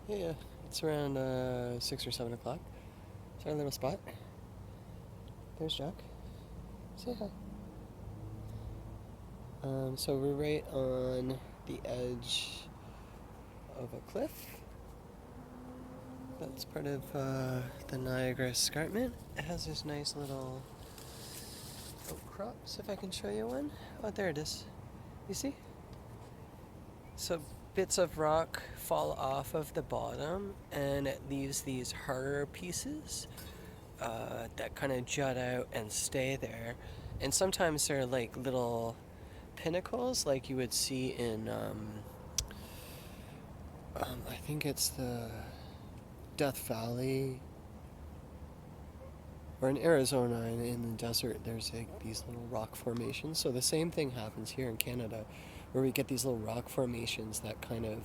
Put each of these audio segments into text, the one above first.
Yeah, it's around 6 or 7 o'clock. It's our little spot. There's Jack. Say hi. So we're right on the edge of a cliff. That's part of the Niagara Escarpment. It has this nice little outcrops, if I can show you one. Oh, there it is. You see? So bits of rock fall off of the bottom and it leaves these harder pieces that kind of jut out and stay there. And sometimes they're like little pinnacles like you would see in, I think it's the Death Valley, or in Arizona in the desert, there's like these little rock formations. So the same thing happens here in Canada, where we get these little rock formations that kind of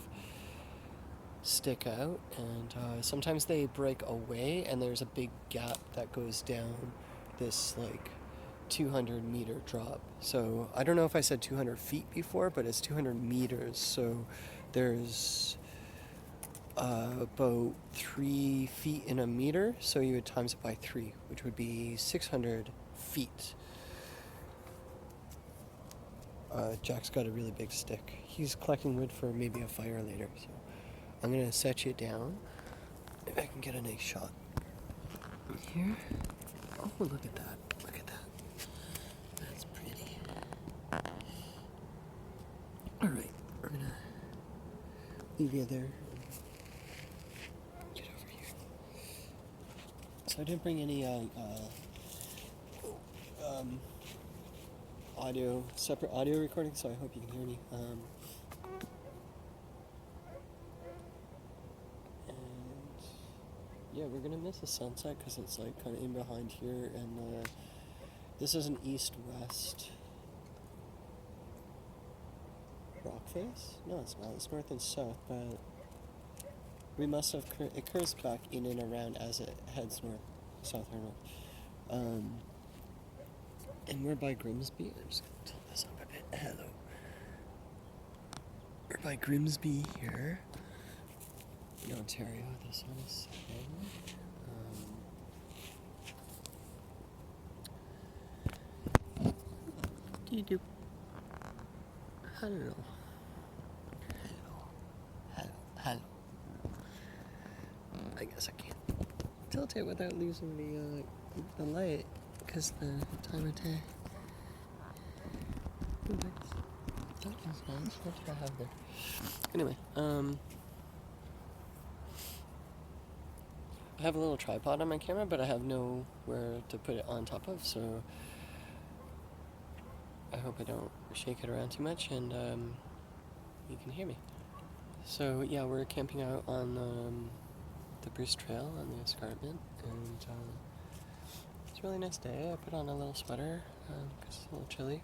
stick out, and sometimes they break away, and there's a big gap that goes down this like 200-meter drop. So I don't know if I said 200 feet before, but it's 200 meters. So there's about 3 feet in a meter, so you would times it by 3, which would be 600 feet. Jack's got a really big stick. He's collecting wood for maybe a fire later, so I'm gonna set you down if I can get a nice shot. Here. Oh, look at that. Look at that. That's pretty. Alright, I'm gonna leave you there. Get over here. So I didn't bring any separate audio recording, so I hope you can hear me. And yeah, we're gonna miss the sunset because it's like kind of in behind here, and this is an east-west rock face. No, it's not. It's north and south, but we must have it curves back in and around as it heads north, south or north. And we're by Grimsby. I'm just gonna tilt this up a bit. Hello. We're by Grimsby here in Ontario. This one is do. Hello. Hello. I guess I can't tilt it without losing the light, because the time of day. Ooh, that was nice. What did I have there? Anyway, I have a little tripod on my camera, but I have nowhere to put it on top of, so I hope I don't shake it around too much, and you can hear me. So yeah, we're camping out on the Bruce Trail on the escarpment, and it's a really nice day. I put on a little sweater because it's a little chilly.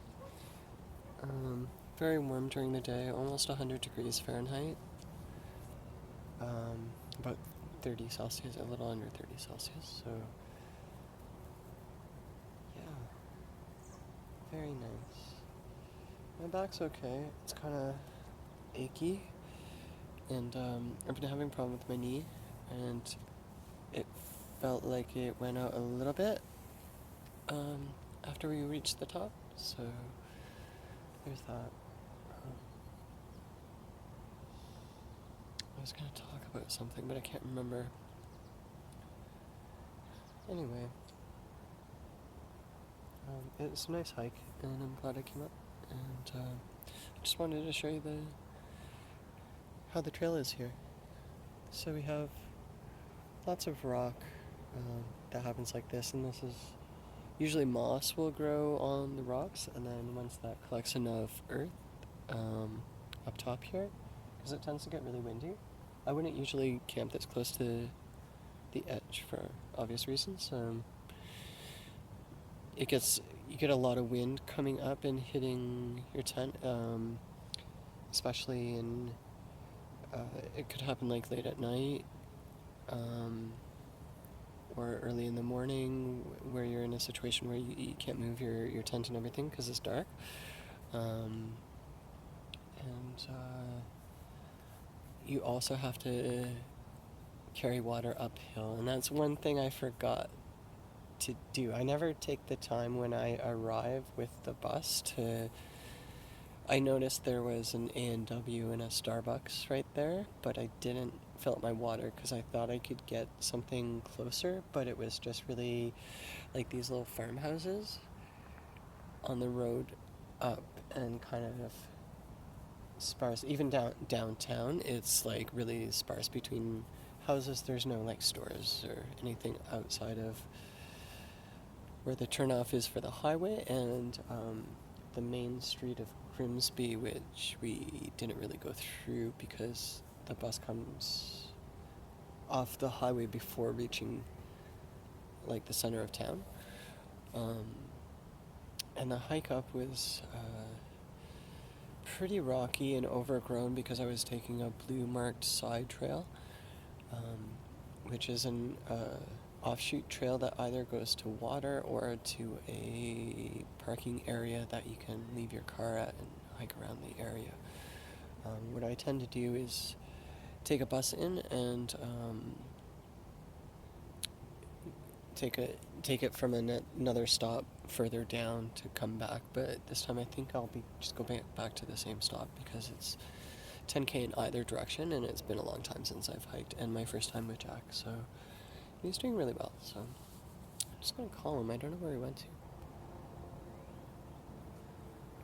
Very warm during the day, almost 100 degrees Fahrenheit. About 30 Celsius, a little under 30 Celsius, so yeah, very nice. My back's okay, it's kind of achy, and I've been having a problem with my knee, and it felt like it went out a little bit after we reached the top, so there's that. I was going to talk about something, but I can't remember. Anyway, it's a nice hike, and I'm glad I came up, and I just wanted to show you how the trail is here. So we have lots of rock that happens like this, and this is usually moss will grow on the rocks, and then once that collects enough earth up top here, because it tends to get really windy. I wouldn't usually camp this close to the edge for obvious reasons. You get a lot of wind coming up and hitting your tent, especially in it could happen like late at night or early in the morning, where you're in a situation where you can't move your tent and everything because it's dark. And you also have to carry water uphill, and that's one thing I forgot to do. I never take the time when I arrive with the bus to. I noticed there was an A&W and a Starbucks right there, but I didn't fill up my water because I thought I could get something closer, but it was just really like these little farmhouses on the road up and kind of sparse. Even downtown, it's like really sparse between houses. There's no like stores or anything outside of where the turnoff is for the highway, and the main street of Grimsby, which we didn't really go through because the bus comes off the highway before reaching like the center of town. And the hike up was pretty rocky and overgrown because I was taking a blue marked side trail, which is an offshoot trail that either goes to water or to a parking area that you can leave your car at and hike around the area. What I tend to do is take a bus in and take it from another stop further down to come back. But this time I think I'll be just go back to the same stop because it's 10K in either direction, and it's been a long time since I've hiked, and my first time with Jack, so he's doing really well. So I'm just gonna call him. I don't know where he went to.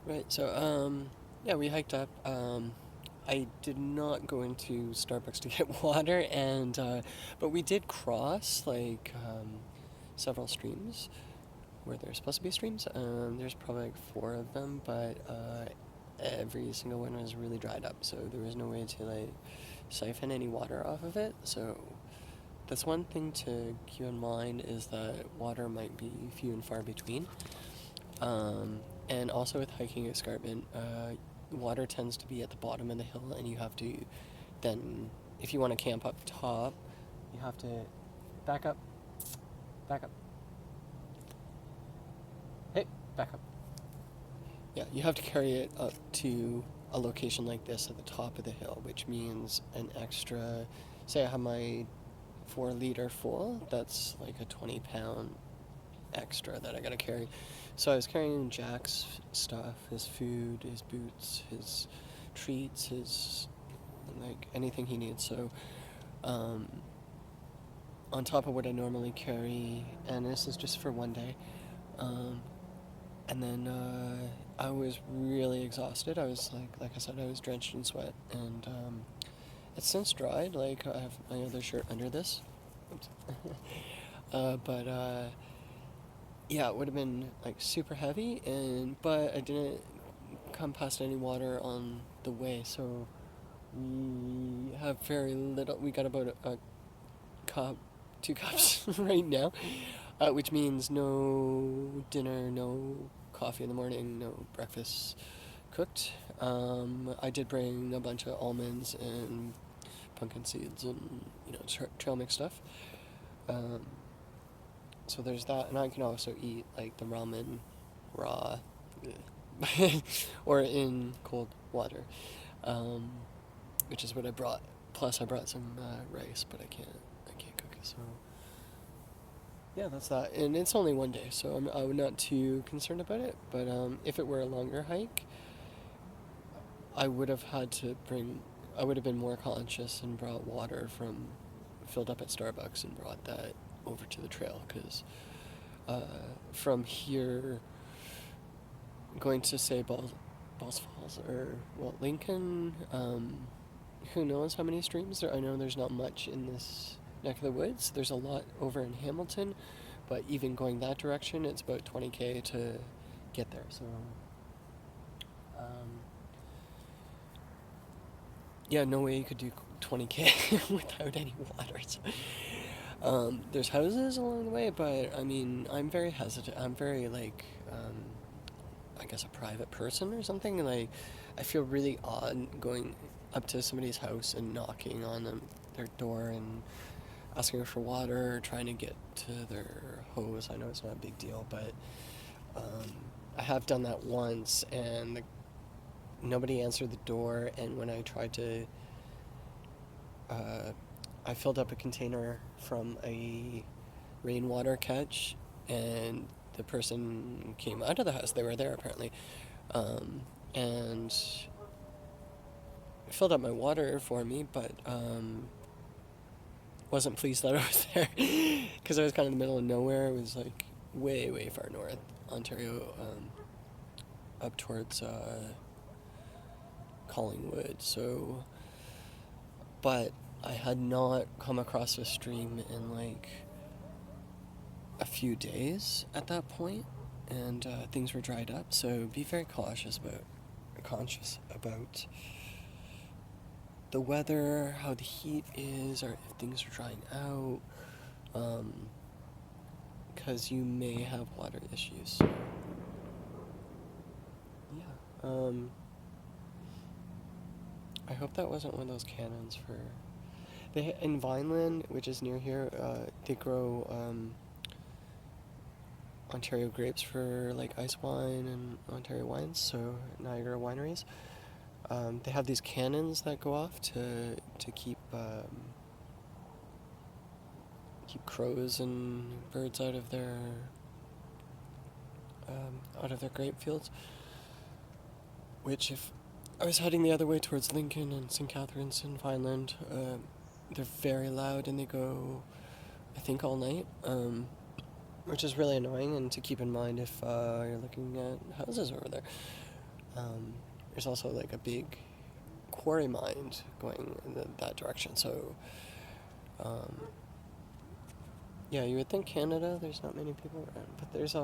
Right. So yeah, we hiked up. I did not go into Starbucks to get water, and but we did cross like several streams where there's supposed to be streams. There's probably like 4 of them, but every single one was really dried up, so there was no way to like siphon any water off of it. So that's one thing to keep in mind, is that water might be few and far between. And also with hiking escarpment, water tends to be at the bottom of the hill, and you have to then, if you want to camp up top, you have to back up. Hey, back up. Yeah, you have to carry it up to a location like this at the top of the hill, which means an extra, say I have my 4-liter full, that's like a 20-pound extra that I gotta carry. So I was carrying Jack's stuff, his food, his boots, his treats, his like anything he needs. So on top of what I normally carry, and this is just for one day. And then I was really exhausted. I was like I said, I was drenched in sweat, and it's since dried. Like I have my other shirt under this. Oops. But yeah, it would have been like super heavy, but I didn't come past any water on the way, so we have very little. We got about a cup, 2 cups right now, which means no dinner, no coffee in the morning, no breakfast cooked. I did bring a bunch of almonds and pumpkin seeds and trail mix stuff. So there's that, and I can also eat like the ramen raw or in cold water, which is what I brought. Plus I brought some rice, but I can't cook it. So yeah, that's that. And it's only one day, so I'm not too concerned about it. But if it were a longer hike, I would have been more conscious and brought water filled up at Starbucks and brought that over to the trail, because from here going to say Balls Falls or Lincoln, who knows how many streams there. I know there's not much in this neck of the woods. There's a lot over in Hamilton, but even going that direction, it's about 20K to get there. So yeah, no way you could do 20K without any water. So, there's houses along the way, but I mean, I'm very hesitant. I'm very I guess a private person or something. Like, I feel really odd going up to somebody's house and knocking on their door and asking for water or trying to get to their hose. I know it's not a big deal, but I have done that once, and nobody answered the door, and when I tried to I filled up a container from a rainwater catch, and the person came out of the house. They were there apparently, and filled up my water for me, but wasn't pleased that I was there because I was kind of in the middle of nowhere. It was like way, way far north, Ontario, up towards Collingwood. So, but I had not come across a stream in like a few days at that point, and things were dried up. So be very conscious about the weather, how the heat is, or if things are drying out, because you may have water issues. So, yeah. I hope that wasn't one of those cannons for. In Vineland, which is near here, they grow Ontario grapes for like ice wine and Ontario wines, so Niagara wineries. They have these cannons that go off to keep crows and birds out of their grape fields. Which, if I was heading the other way towards Lincoln and St. Catharines and Vineland, they're very loud and they go, I think, all night. Which is really annoying, and to keep in mind if you're looking at houses over there. There's also like a big quarry mine going in that direction, so yeah, you would think Canada, there's not many people around, but there's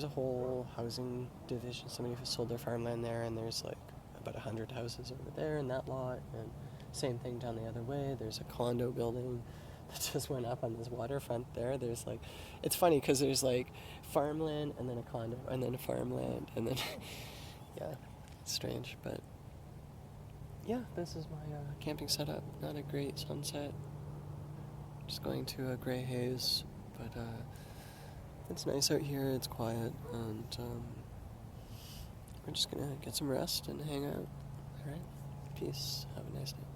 a whole housing division. Somebody who sold their farmland there, and there's like about 100 houses over there in that lot, and same thing down the other way. There's a condo building that just went up on this waterfront there. There's like, it's funny because there's like farmland and then a condo and then a farmland and then yeah, it's strange, but yeah, this is my camping setup. Not a great sunset, just going to a gray haze, but it's nice out here. It's quiet, and we're just gonna get some rest and hang out. All right, peace. Have a nice day.